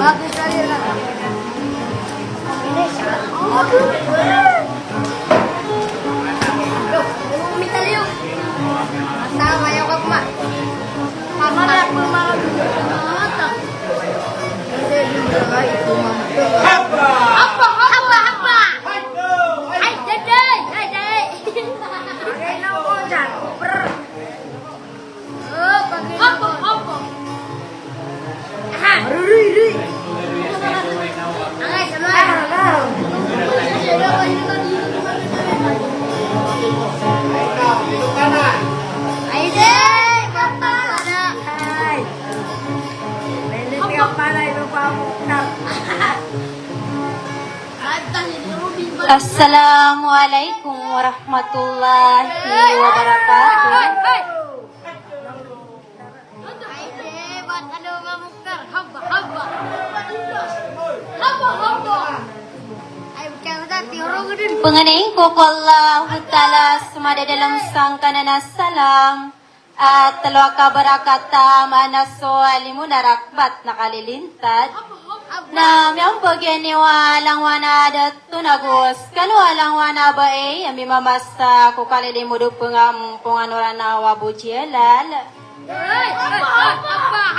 Bagus sekali kan? Ini minta liuk. Sama ya kak mak. Mama nak mama. Apa? Hai dede. Pakai nama caper. Oh, pakai apa? Rui. Angay, sama. Ay, deh, papa. Hai. Belit ka pala ito pa mo. Assalamualaikum warahmatullahi wabarakatuh. Pengening ko Allah Ta'ala sumada dalam sangkana salam at talwa ka barakata manaso alimunarakbat nakalilintad na miyang bagyan ni walang wana dat tunagos kanu walang wana ba ami mamasta ko kalilimudo punganuran na wabujielal.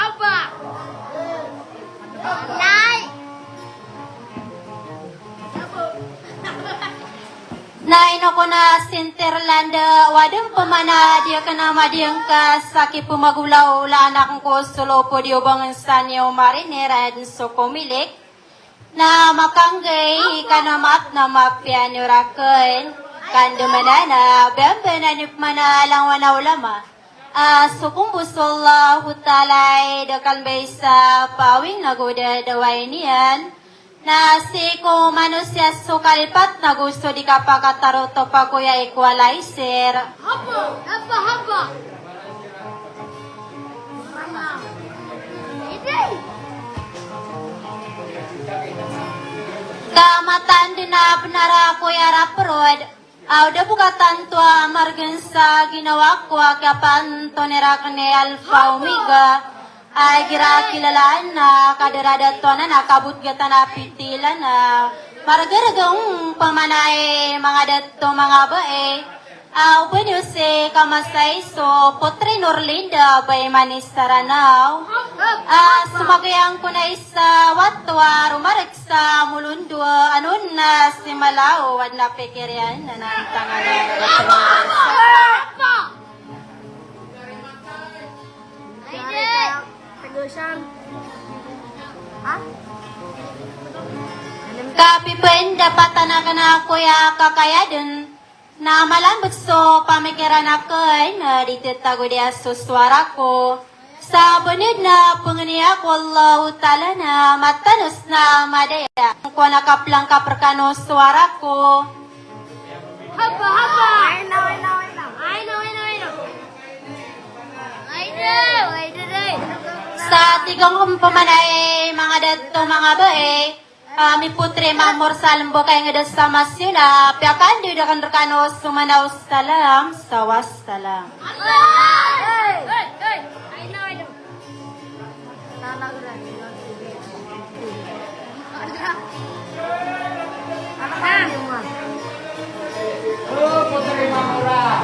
Haba. Nay. Naino ko na Sinterland wadang pamana dia kanama diyang ka saki pumagulaw la anak ko solo po diyo bangan sanyo marinera so komilik na makanggay kanamat na mapyan yuraken kandumanana bembenan mana lang wana ulama sukumbusallahu talay dakal baysa pawing nagoda daway niyan na si ko manusia sukalipat na gusto di kapakataro to pa kuya equalizer. Haba. Kamatan din na penara kuya raprod. Auda bukatan tua margensa ginawa ko kapan tonera kene alfa omega. Ay gira kilalaan na kadarada to na nakabut gata na pitilan na maragaragang pamanay mga dato mga bae pwede se kamasay so potre norlinda bay manisaranaw sumagayang ko na isa watwa rumarek sa mulundwa anon na si Malao wad na pekerian na nantangalan Kapi penda patanakan ako ya kakayadun na malambot so pamikiran ako na dititago dia suara ko sa bunid na pangniya ko Allah Ta'ala na matanos na madaya ko nakaplang kaperkano suara ko Haba. I know. Sa tigang pamanay mga dato mga bae mi putre mamor salambo kay nga sa masyuna piakan di dakan rekano sumanaw salam sawas salam. Hey. I know. Putri Mamora.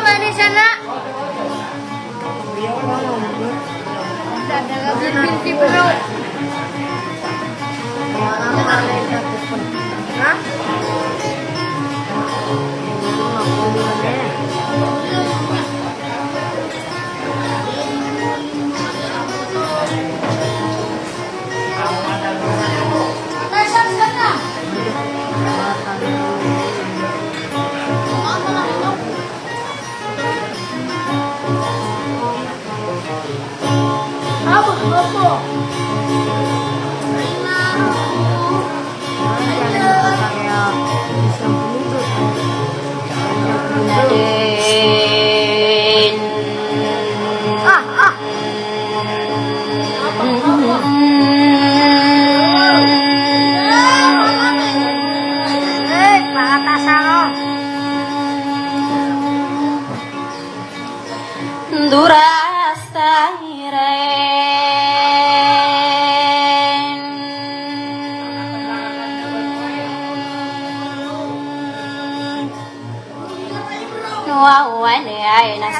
Manis sana. Binti perut.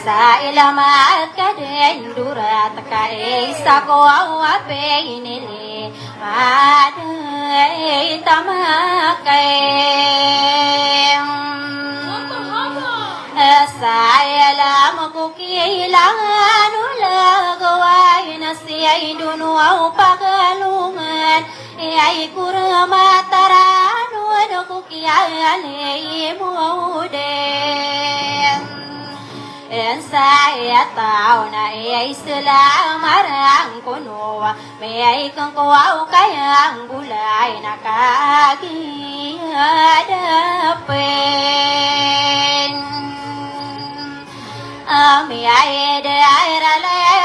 sa ilamat ka din durat ka isa ko apinili maday tamakay sa ilam ko kailangan ulagaway na siya'y dunuaw pagalungan ay kuramataran ko kiyali mo din sa tao na ay sila marang kuno may kang kuwaw kayang gulay na kagihadapin Ami ay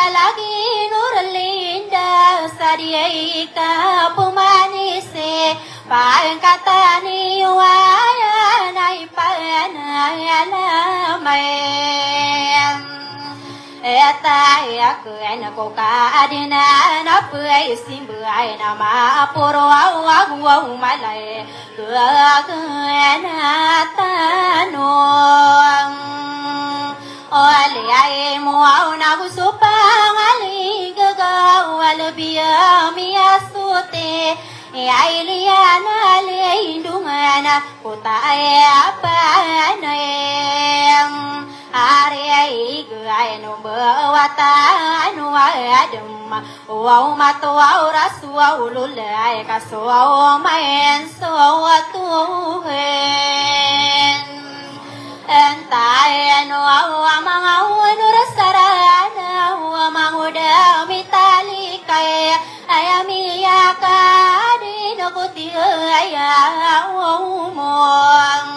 lagi nurlinda sadiay ka pumanisi pangkata ni wayan ay panayalamayam etay aku ko kaadina na puay simbuay na mapuro aw malay na tanong Oli ay mo na gusto pang aligagaw albiya miyasute ay liyan alindungan kuta ay apanayam ari ay gay no bawatan wadam wow matuwa raswa ululay kaswa mayen so atuhen Entay no mga unurasarana mga udamitali kay ayamiya ka din ako tiya umong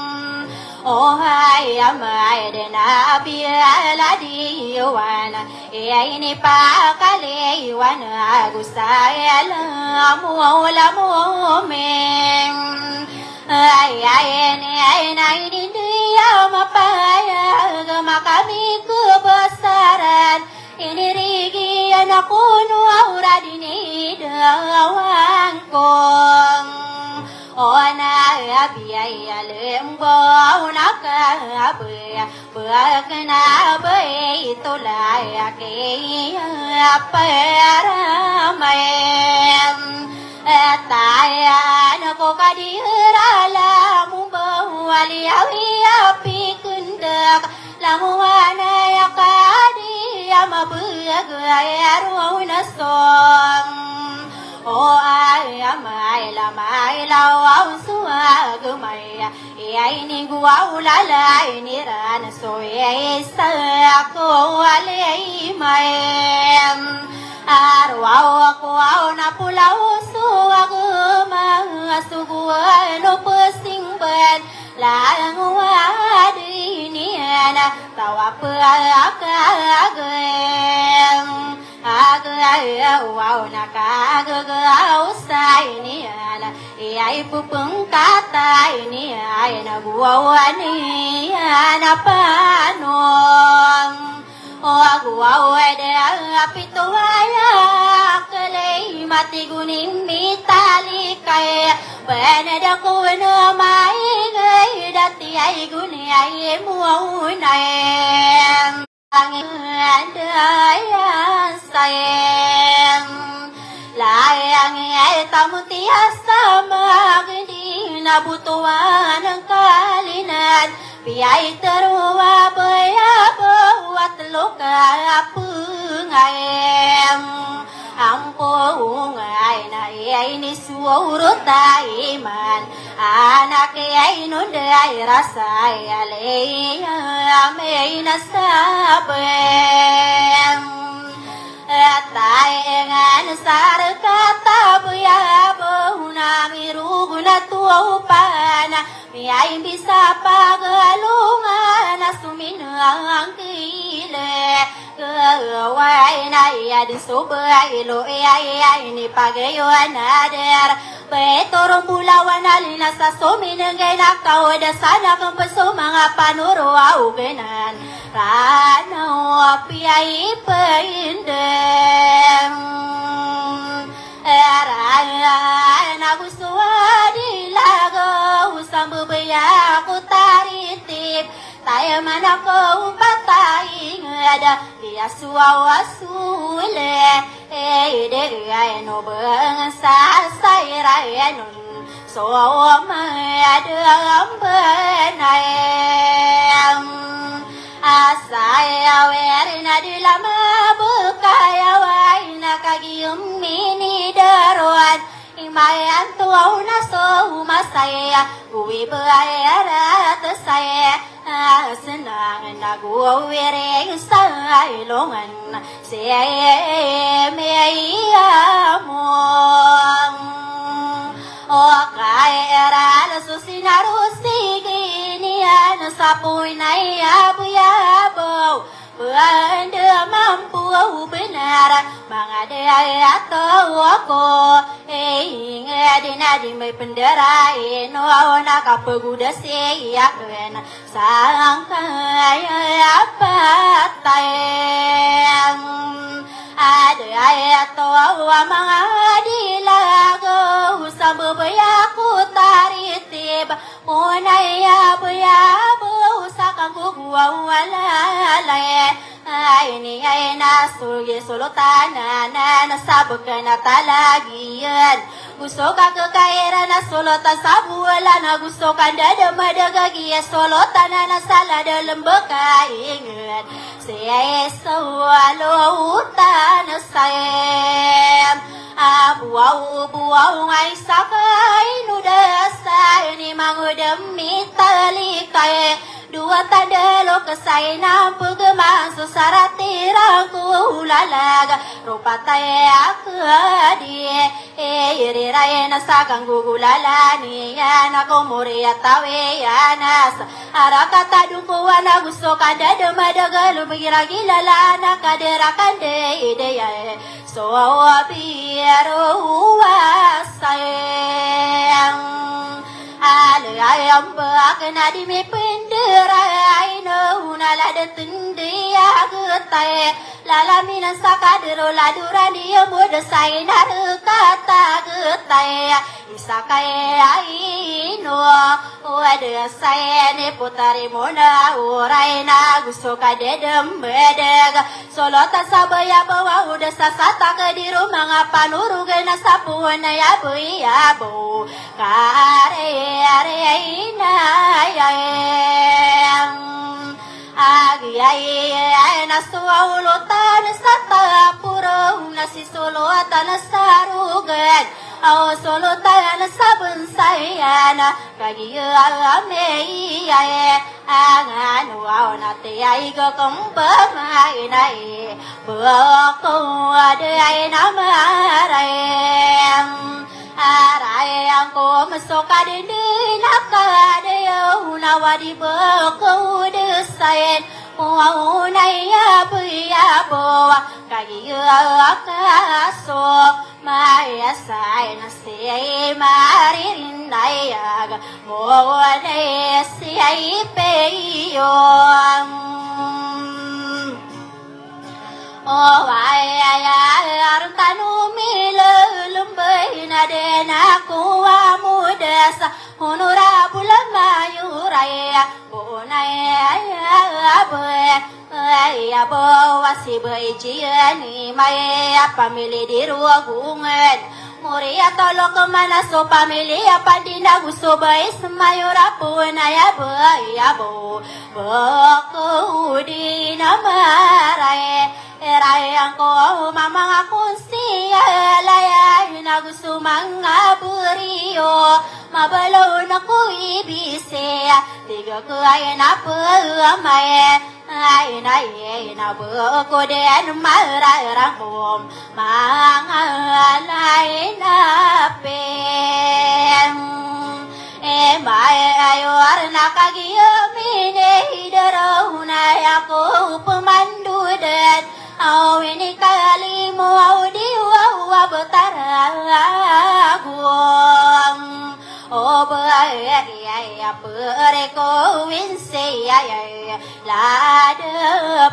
Oh hay amay din abiyala diwan ay ni pakaliwan agusayala mo meng ay mapayag makami kebesaran inirigian aku nuaura dinidawang kong ona biaya lembau nakabaya berkena baitulah apa ramai Tayan ko kadirala mubawali api kundak lamuana yakadi amabagay nasong O ay amay lamay lawaw suwagumay Iyay ni guwaw lalay niran soye sa ako alay mayam Arwaw ako na pulaw suwagumay Suguan o pasingban lang wadinian tawa pagkagam Agaw nakagagaw sa inian Iyay pupengkatay niya Naguwawan niya na panong O aguwaw pituwaya Kalay matiguning mitali kay Panada ko na maingay Dati ay gunay muunay Andayan sayang Layang ay tamutias sa magdi Nabutuan ang kalinan Piyay taruwa bayabaw at luka pungayam Ang pungay na iyay nisuurot taiman Anak iyay nunday rasay alay amay nasabem Tayangan sarkatabayabaw na mirug na tuwapan Miyay bisa pagalungan na suminang kile Kaway na iya di subay lo iya ni pagayon ader Betorong bulawan alina sa suminangay na kawada sana kang paso mga panuro augenan Ranaw apiyay paindem na gusto dilagaw sa bubaya ko taritip Tayo man ako patayin ada dia suawasule de no bangsa saya no so ma ada benai asaya werina di lama bukaya waina kagium mini daruan imayan tuau naso masaya ui bayara saya senang nagu wereng sai longan saya meyamong o kaira susinaru siginian sapui naya buyabo Anda mampu benar mengada atau aku ingat nadi mai penderai no nak apa guda saya kena sang kaya apa tayang ada ayat tua mengadilago sambil bayaku taritib punaya bayabu sakangku gua walalaye ini ayana sulge solotana na sabukana talagian gusoka kekairan solota sabuala na gusokan dada madagagi solotana na sala dalam bekaingan saya sewalo utan sayam buau ngai sakai nudasa ini mangudemi talikai dua tanda lo kesai nampu gemang susara tirangku lalaga rupa taya kadi iri raya nasa kanggu gulalani yana komuri atawe yana arakata duku wana gusto kanda demada galu mengira gilala kadera kande ide ya so biaro wasayang ayam bakna di me penderai no nala de tindia getai lala mina sakadero ladura dia muda sai nar kata getai isakai aino wade sai ne putari mona urai na gusoka dedem bedeg solota sabaya bawa udah sasata ke di rumah ngapa nuru gena sapuana ya bu ya bu kare ina yang agi ay nasuulutan sa puro nasi sulutan sarugan aw sulutan sa bunsayan kagiyame ay angan wow nati ay kumpamay na buko aday namaray arayang ko masoka din nakadayo nawadi bako desain unay abuyabo kagiya kaso mayasay na siya'y maririnayag mo na siya'y peyong oh ay aron tanumilo lumbay na din ako amudasa honorable mayuray unay abo wasibay jiyani may pamili di ruwagungan Muria tolok kemana so pamilya padina gusto bais mayura punay abo boko di namaray erayang ko mamang akong siya layay na gusto mga buriyo mabalaw na ko ibise tiga ko ay napamay ay na boko din mararang bom mga alay na pen may ayor nakagiyamin idaraw na ako pumandudan aw ini kali mo aw diwa betaragum oh bayaya pere ko winse ay la de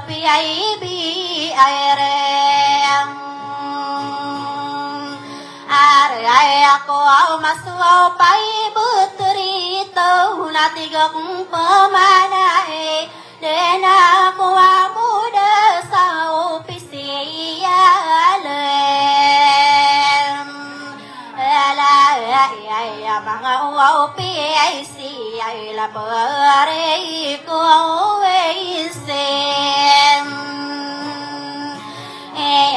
pi bi airem ay ako aw masuaw pai butri to na tiga kung pamanay dena ko amuda la pare ko sem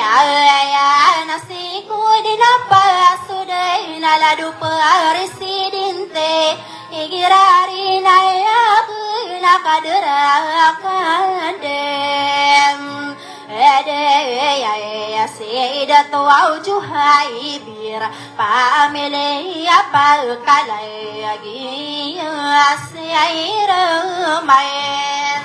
ya nasi ku di napa sudah naladu presidente igirari na ya na kadera kadem ya sida tu aujuhai bir pamele ya palkalai agi asaira main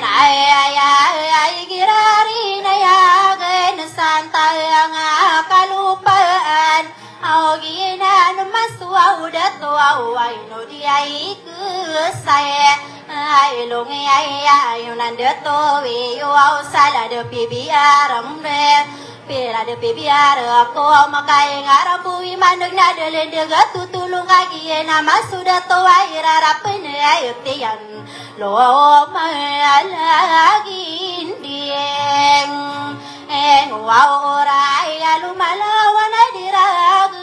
ay girari na ya gen santa nga kalupaan au ginan maswa udah tua ay no diai kusai ay long ay nan de to we au sala de pibiaram de pera de pibiar ko makai ngarabu iman na de le de gatu tulung agi na masuda to ay rarapne ay tiyan lo malagin diem wow orai alumalawan dirag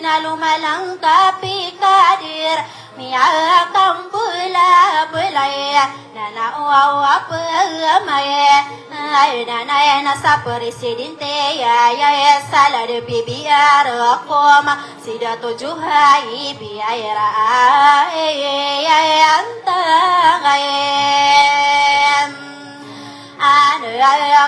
nalumalang kapikadir miya kampula bulay nana wow apa may nana nasa presidente ya sala de bibiar koma sida tujuhai biara antangayem anu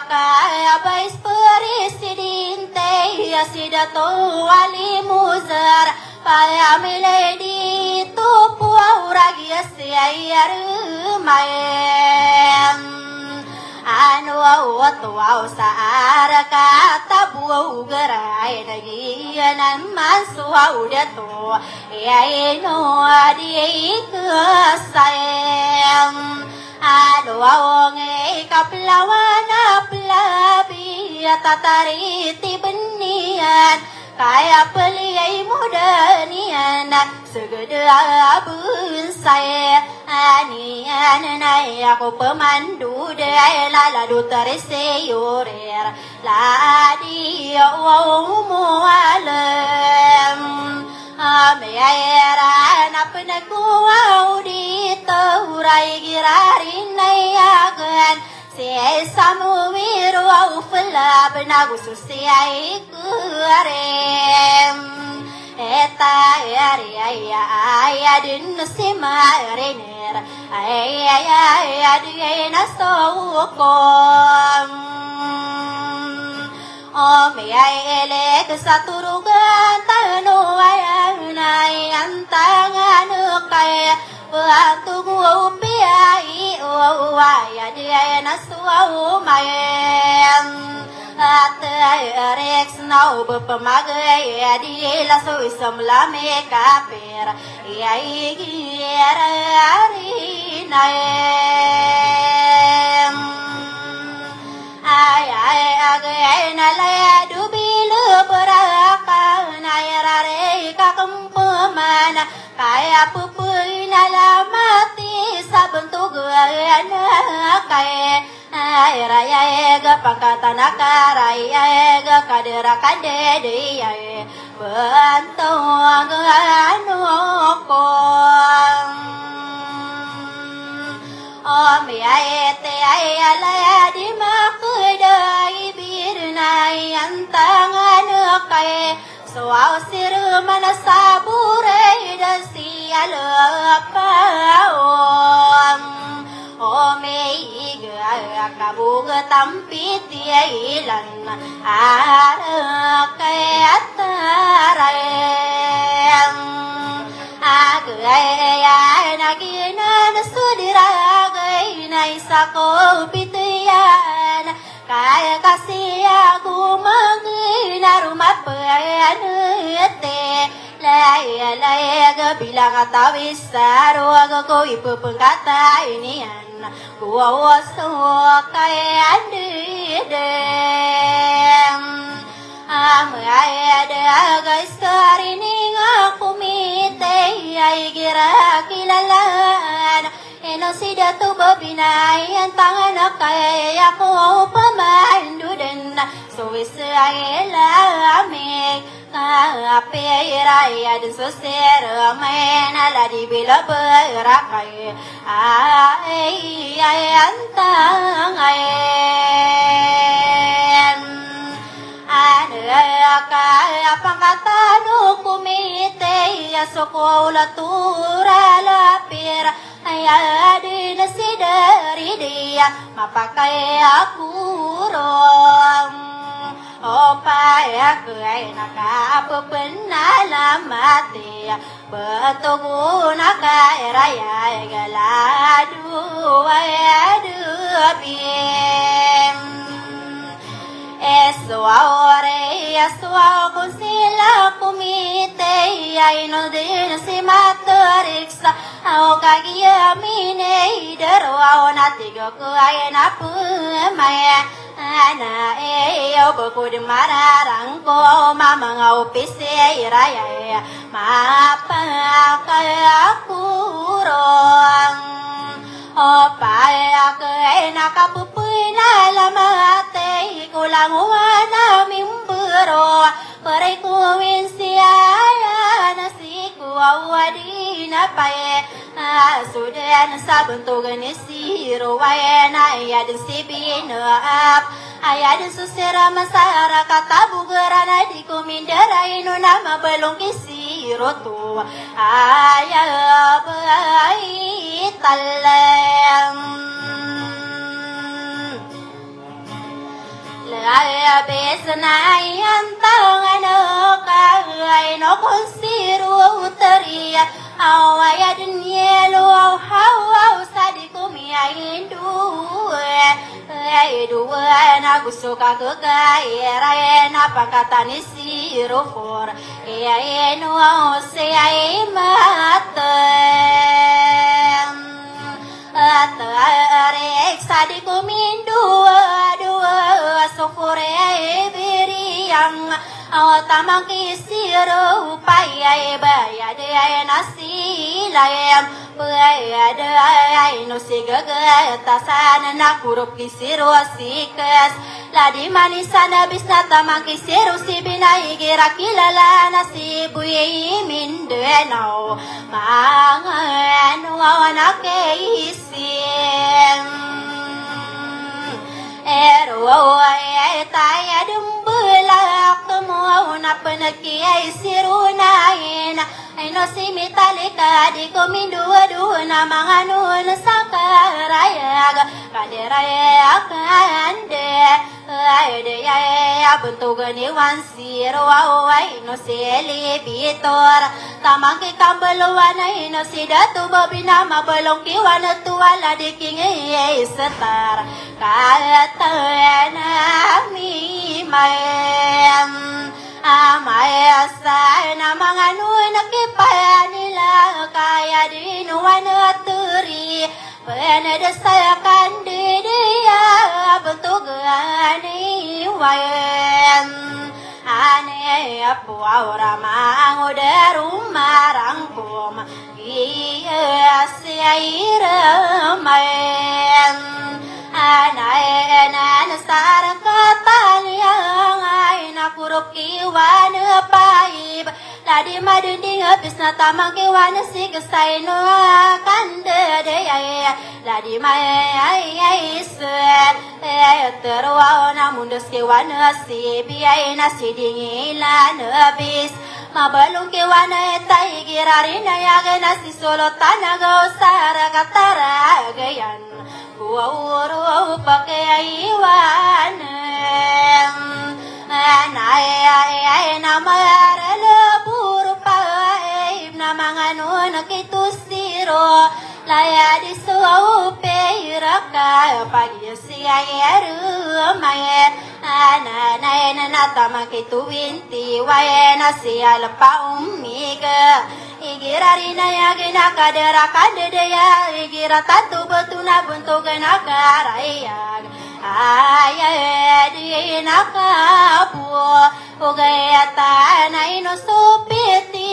kaya bais presidente ya sida tu wali muzar paya miledi tu puauragi siayar mayem anu watu saar kata buau gerai lagi nan masu udah tu ya ino adi kesayang anu nge kaplawan aplabi tatariti benian kaya peliyai muda nian segede abun saya anian nai aku pemandu dai laladu terseyurir ladi umualem ameran apna kuau di taurai girarin nayagan sesamu wiru au fela benagu susiai kurem eta ya din simarener ya din nasokom me ele kesaturugan tanu ayunai antangan kaya waktu upiai ya dia nasuau mayem Rex nau berpemagai di lasu semlame kapir ya igir arinaem ay agai nalaya dubilu beraka nayarare kakumpuman kaya pupui nalamati sabentuk anak kaya raya ega pangkatan akaraya ega kadera kadede ya bantuan anokong om ya ete ala di makudai birnai antangan kai soal siru mana sabure dasi alapawam omeiga kabuga tampit ilan arakayataram agaya nagina sudiragai naisako pitian kaya kasih aku mengina rumah penete laya bilang kata besar aku ibu pengkata inian gua wasu kaya dedem ada guys karini ngaku mite ay gira kilalan eno sida tu babinay ang tangan kaya ako pamandu din so isa ay lamig Apiraya dan susir mena la di bila berakai ai antang ai apa kata kumite ya sekolah tura lapir ayah di nasi dari dia mapakai aku rom opaya kaya naka penala mati betul naka raya galadu ayadu bim Eswa kusila kumite Aino din si maturiksa Ao kagiya mine Idaro ao natigo ku ayana pumaya Ana yo buku di mararang ko Mama ngau pisi iraya Mapa kaya kurang Opaya kaya nakapupuy na lamate Kulang uwana mimburo Paray kuwin siya na si kuwawadi na paye Sudan sa buntugan ni siro Wayan ayadin si binuap Ayadin susira masara katabugaran Di kumindara ino na mabalong kisiro to Ayabay talang Laya besna yantang ano kay no konsiru utaria awaya dunyelo hawa sadi kumia indu na gusto ka kaya na pakatani siro for no se ay matan Atarek sadi kumindu dua sofore beriang tamang kisiro upaya bayade nasi layam bayade no sigaga tasan na kurup kisiro sikas ladi manisana bisna tamang kisiro si binai gira kilala nasi buyi mindenau manganu awanake Taya dumbulak mo na panakiay sirunain ay no si mitalika di ko minduwa na mga nun sa karayag kadirayag kande ay de ay buntugan ni wansiro ay no si elibitor tamang kikambaluan ay no si datu babina mabalong kiwan at tuwala di kingay setar kaya nami mayam amaya sa na mga nunakipaya nila kaya dinuwan at turi penadasakan didiya bentugan iwayan ane apu aura mangudarumarangkum iya siairamayan Anaenan sarang kataliang ay nakurop kiwan paib Ladi madunding apis na tamang kiwan sigasay no kanda deyay Ladi may iswe teruaw na mundos kiwan sibi ay nasidingilan abis Mabalong kiwan ay tay girarin ay aga nasisolotan agaw sara kataragayan Kuwauro pakai iwanan Anay namara lebur paib Namangan nakitusiro Laya di suaupe iraka Pagi siya rumay Anay nanatama kituwinti Wayena siya lapa umiga Igirari na yagina kadera kadedaya Igira tatu betuna buntugan akarayag Ayah di nakapu Ugayata na inusupiti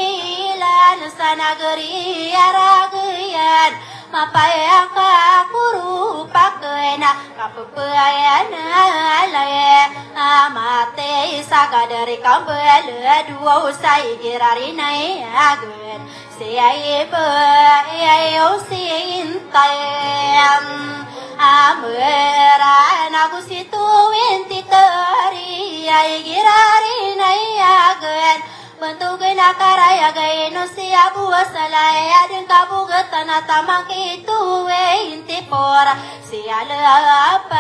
Lan sa nagari aragayan mapaya ka kuru pakena kapupayana lae amate saga dari kambel dua usai girari nai agen siai be ayo sintayam amera nagu situ inti teri ai girari nai agen bentuk kena karaya gay no siya buwas salaya din kabugatan at tamang itu inti pora siya laparayam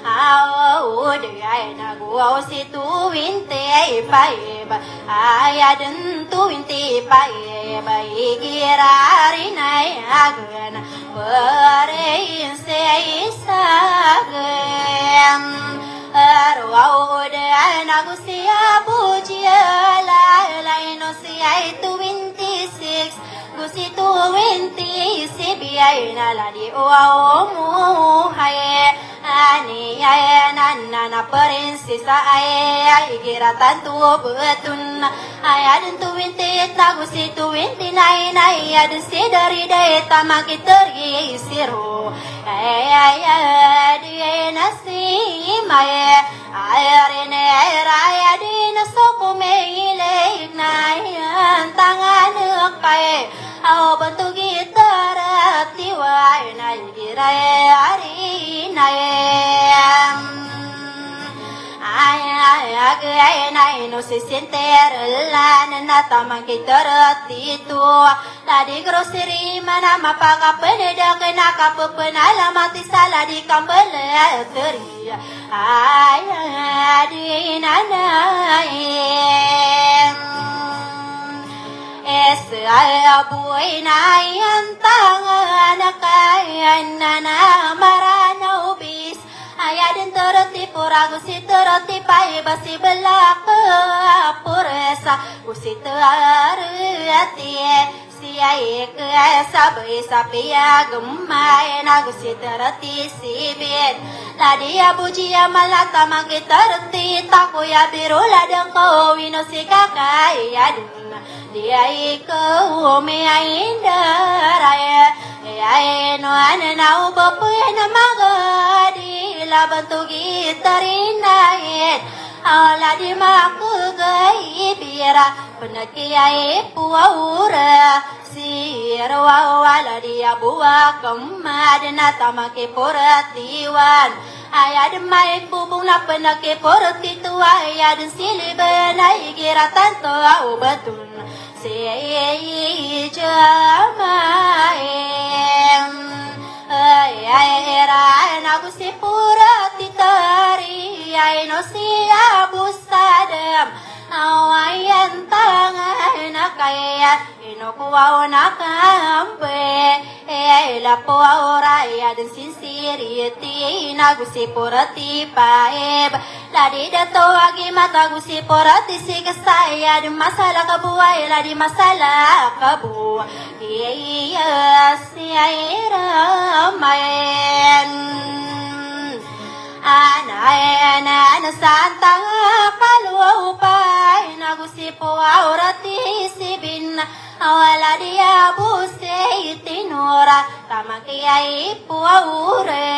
awo diyay naguwaw si tuwinte ay paeba aya din tuwinte paeba igirarin ay agan parein siya isagam arwaw diyay nagu siya bujiya lalay no siya 26 gusi 20 sibiyay naladi uwaw muhay ani ay nanana prinsesa ay igiratan tu betun ay adun 28 nagusi 29 ay adun si dari day tamaki terisiru ay di nasi may ay rene raya di nasoko meile ignayan tangan kay aw bentuk gitar tiwai na girai ari na ay agay na ino si sinter lan na tamang gitar titu tadi grocery mana mapakapeneda kena kapupenala mati sala di kambel teri ay di nanay Esa buhay na yan tangan kayan na maranaw bis Aya din turoti purago si turoti pay basi belak puresa Usi turati siya sabay sapiya gumay nagusi turati sibit Ladia bujiya malata magitarti takuya birula dang ko wino si kakaya din dia ikaw may aindaraya ay no ananaw bapuy na magadi laban to gitarin nahin awala di makugay bira penakiyay puwaura sirwa wala di abuwa kamad na tamaki poratiwan ayad may bubong na penaki poratitua ayad siliban ay giratan to aubatun Sei jamaem ay ra nagu si pura titari ay no si abusadam awayan tangan nakaya inokuwa nakampe la poora ya den sincerity nagu si pura tipaeb ladi dato agi mata gusi porati si kesaya di masalah kabuai ladi masalah kabu iya si airamain ana santang kalupai nagusi porati si bin awala dia busi tinora tamakiai puaure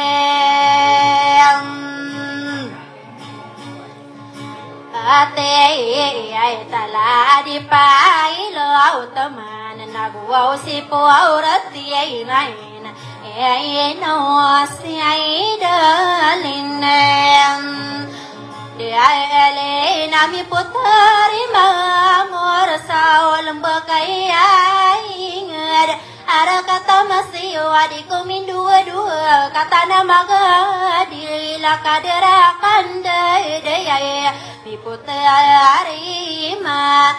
ate ay tala di pailo teman naguaw si porati ay nain ay no si ay dalin di ay nami putari mamor sa lembakay ay ingad ara kata masih adikku min dua kata nama gadila kaderakan daya piputari ma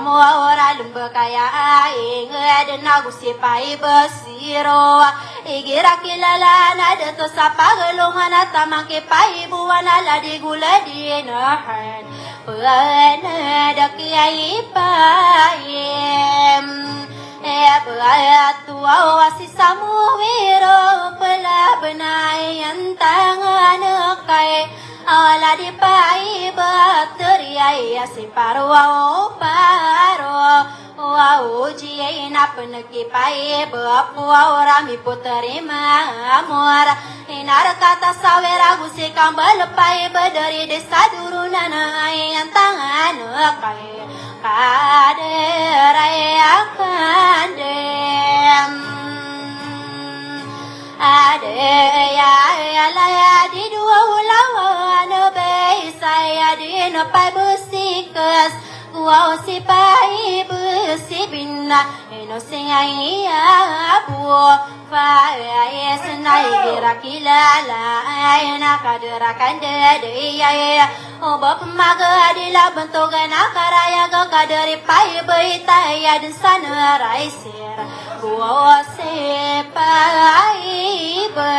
mua ora lembakaya ingad nagu sipai basiro igira kilala nada to sapagalungan at tamangke pai buwana ladi gula dinahan puana dakiyai paim Tua wasi samuwiro pala benayan tangan kay ala di pai bateria si paro uji na peneki pai bapua rami puteri mamor inar kata sawera gusi kambal pai bedari desa durunana yang tangan kai kaderai akandem ade ya la di dua ulawan be saya di no pai busikas wow si pai busi binna eno singai abu fa yes nai gira kilala ena kadera kande de ya obap maga di la bentoga nakaraya ga kaderi pai beita ya di sana raisir wow si pai be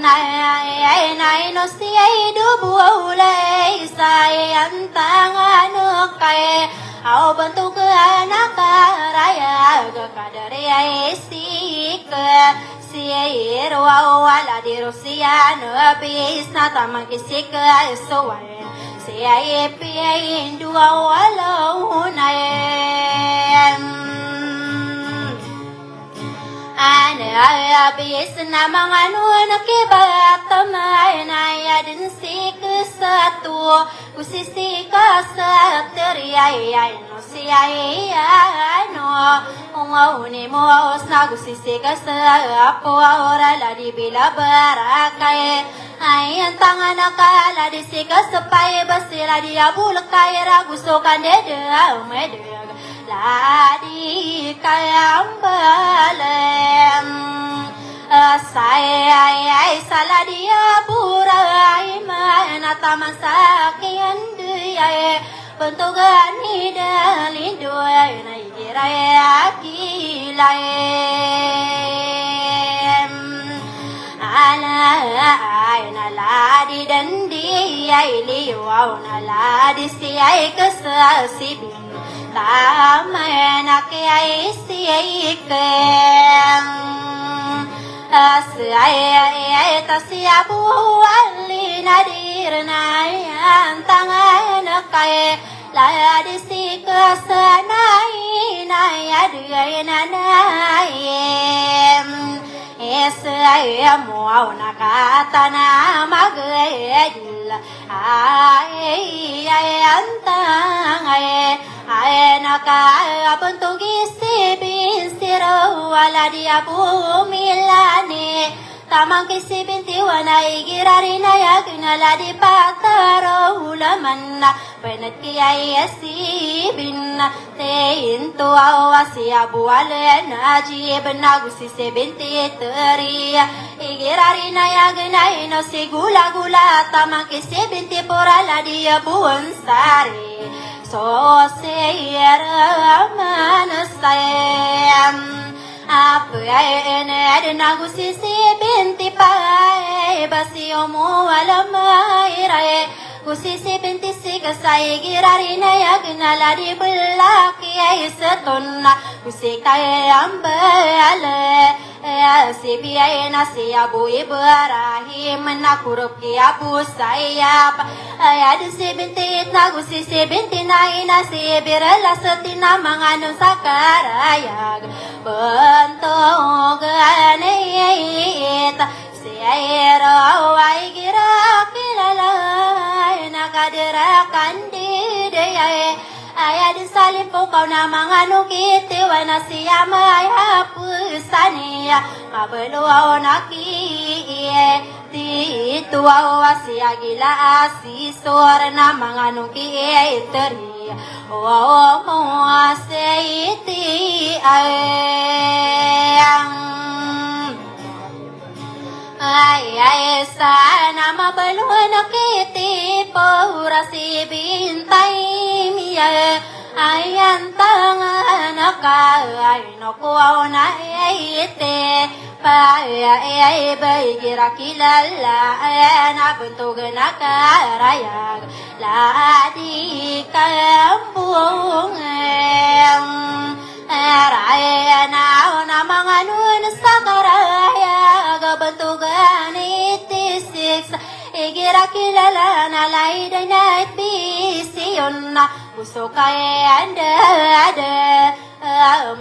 nai no si ai du buulai sai antangan kai au bentuk anak raya ga kaderi ai sik si air wala di Rusia no bis na tamang kisik soan si ai pi dua wala unai ana bis na mga nakibat tamay na yadin si satu kusisi ka sa teriyay no si ay ano ungawuni mo na kusisi ka sa apo ora la di bila barakay ay ang tangan nakala di si ka sa pay basira di abulak kay ragusto kandeda umedeg ladi kayang balem saya saladia burai mana taman sakian dia bentukan hidalin dua nai kirai akilai ala aina ladi dan dia liwau naladi siai kesasibin tamana kiai siai kem asai tasiabu ali nadir nayan tangan kai la disika sanai nayad nanayem esai mau nakatana magedil ai antang ai naka bentugi sibin siro wala dia bumilani tamang kisi binti wanai girarina ya kunala di pataro ulamanna penat kiai sibin te intu awasi abu ale naji benagusi sebinti teria igirarina ya gunai no sigula gula tamang kisi binti porala dia bunsari so seyera manasayam apa ene adna gusisi binti pai basiomu alamai gusisi binti sikasai girarina ya gnala di belaki ai setonna gusikai ambale sibiai nasi abu ibrahim nakurup ki abu sayap ayad si binti nagusi si binti nai nasi birala setina manganu sakarayag bentuk aneit si airo ai gira kilalai nakadera kandidai ayad salim kau na manganu kiti wana siyama ya pusania mabelo naki ti tua wasi agila asi sor na manganu kiteri o mo aseiti ayang ay sana mabelo nakiti purasi bintai miya ayan tangan nakay no kuaw na ite pa ay bayigira kilala na buntog na karayag ladi kambung raya na mga nun sa karayag bentugan itisik igira kilala na layday na itbisiyon na gusto kay anda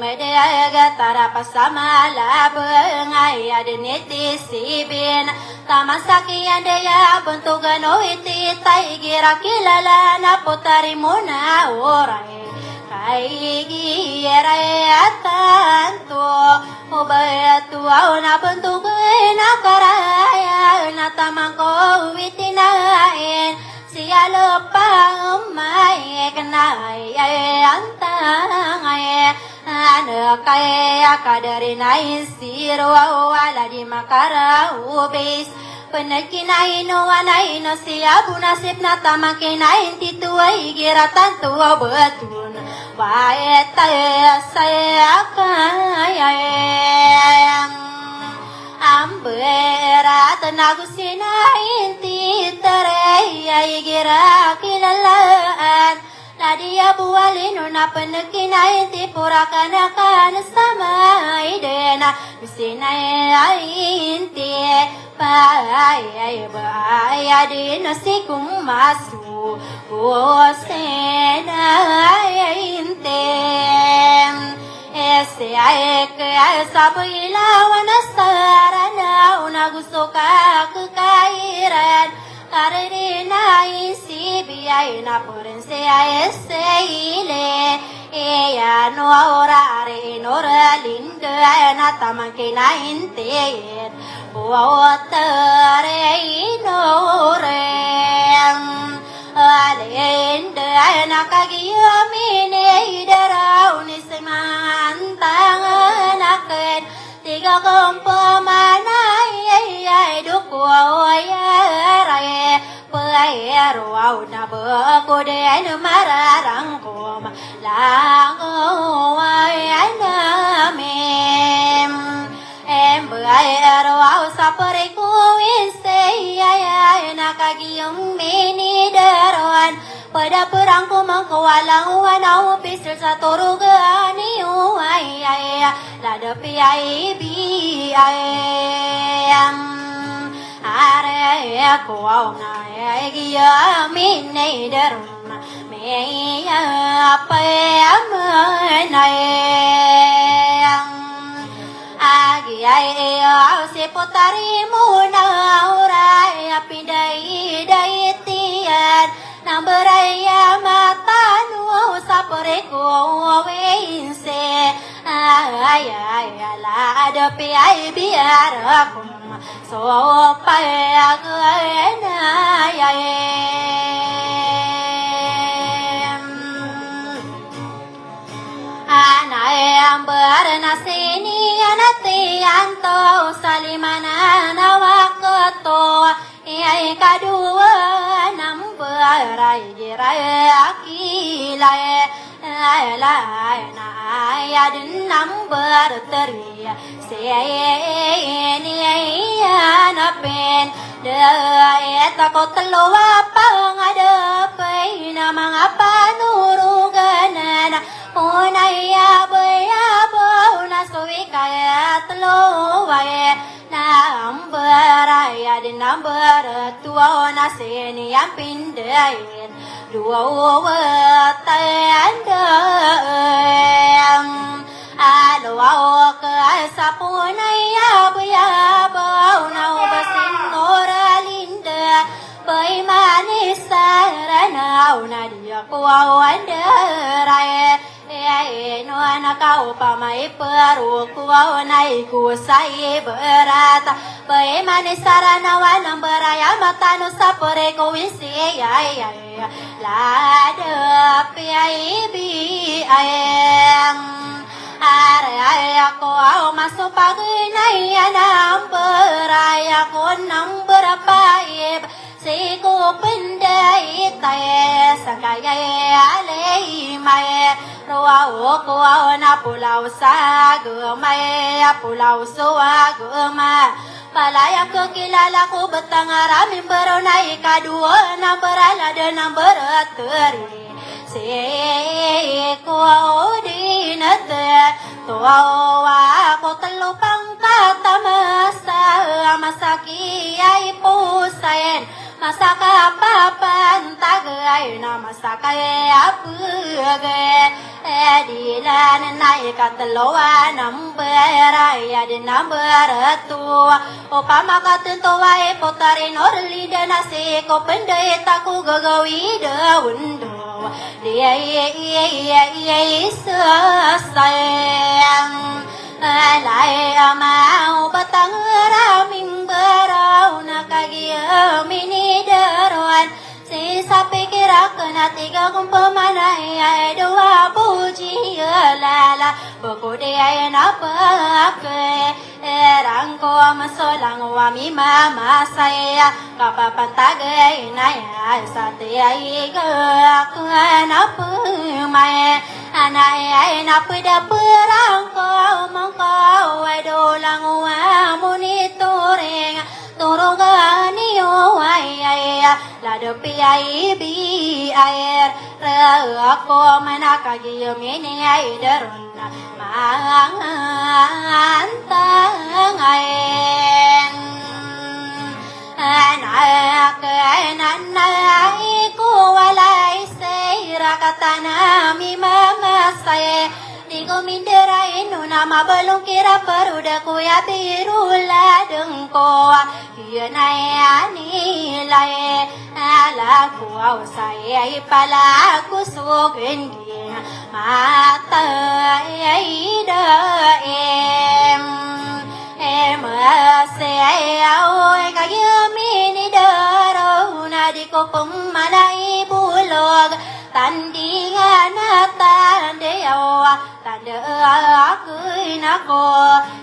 medega tarapasama labengai adeniti sibin tamasaki andaya bentugan oiti taigira kilala na putari muna orai kaigi tanto ubatu au na bentugan na karaya na tamangko witinain siya lupa umay kanay antang ay ano kaya kadari na isiro wala di makara ubis penekinain wanay no siya bunasip na tamang kinain tituay giratan tuwa betun bayet tayo saya kayang ambera tenagu sinain titeray gira kilalaan nadia bualino na penekinain tipurakan akan sama idena bisinain ti Baya di nasi kumasu Gosena intem Ese aek sabu ilawan asarana Unagusoka kekairan Karena isi biaya na porense ese ile Eya no ora are nora linda na tamakina intet Buatare inorem Alenda nakagiyamine idarau nisimantanganaken Tiga kompomanay dukuoyaraye Payero au na bakuden mararangkom Langowayanamem Embayaro au sapariku insay nakagiyong minidaron pada perangku mengkawalang wanau pisir sa turugan iuay ladapi ay biyayam are ko au na giya minidaron meya payamanayang Agi ay si putari muna uray pindai daitian nang beraya matanu sa pereko weinse ay ala adapi ay biar aku so payagana Anayang bernasini anati anto salimana nawakoto Iyai kadua namberai jirai akilai Alai na ayadin namber teri Seyeni ayanapen Daeta kotelowa pangadapai Namang panuruganan Unaya bayabo nasuwi kaya tlowaye Nambaraya di nambar tua nasini yang pindahin Dua watayandang Alo ke sapunaya bayabo naubasin noralinda Bai manis sarana unadia kuawandarai no anakau pamai peru kuawanai kusai berata Bai manis sarana wanang beraya matanu sapore kuisi lada piai bi ayang Araya ko au masuk pagi naya namberaya ko namberpaib Siku pendai taye sakaya alei mae Ruau kuau na pulau sagumai pulau suaguma Palaya kekilala ku betangaramin beronai kadua namberala dan namberateri Siku dinate Tuawa ko telupang kata masaki ay pusain Masaka papan tagay na masakay apugay di lan nai katloa nambera ya di nambera tua upama katentoa e potari norli danasi ko pendai taku gagawi daundo dia sayang lai amau batang raming berau nakagia mini deruan sisa pikirakan tiga kumpamanai ai dua puji lala buku dia napa ke rangko masolang wami mama saya kapapan tagai naya satya iga kenapa mai anai napa daperangko mangkau dolang wa monitoring turugani ai la depi ai bi air aku menakagi mini ai derun mantang ain anak nanai ku walai seira katana mi mama saya Digo minderain nama belum kira peruda ku ya birula dengko Hiya nayani lae ala ku au saya ipala ku sugin dia mata ida se au kaya mini daro na di ko pemalai bulog tandingan tandeo tande aku nako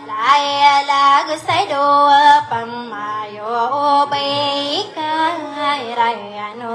lai lag sai do pamayo baik rai anu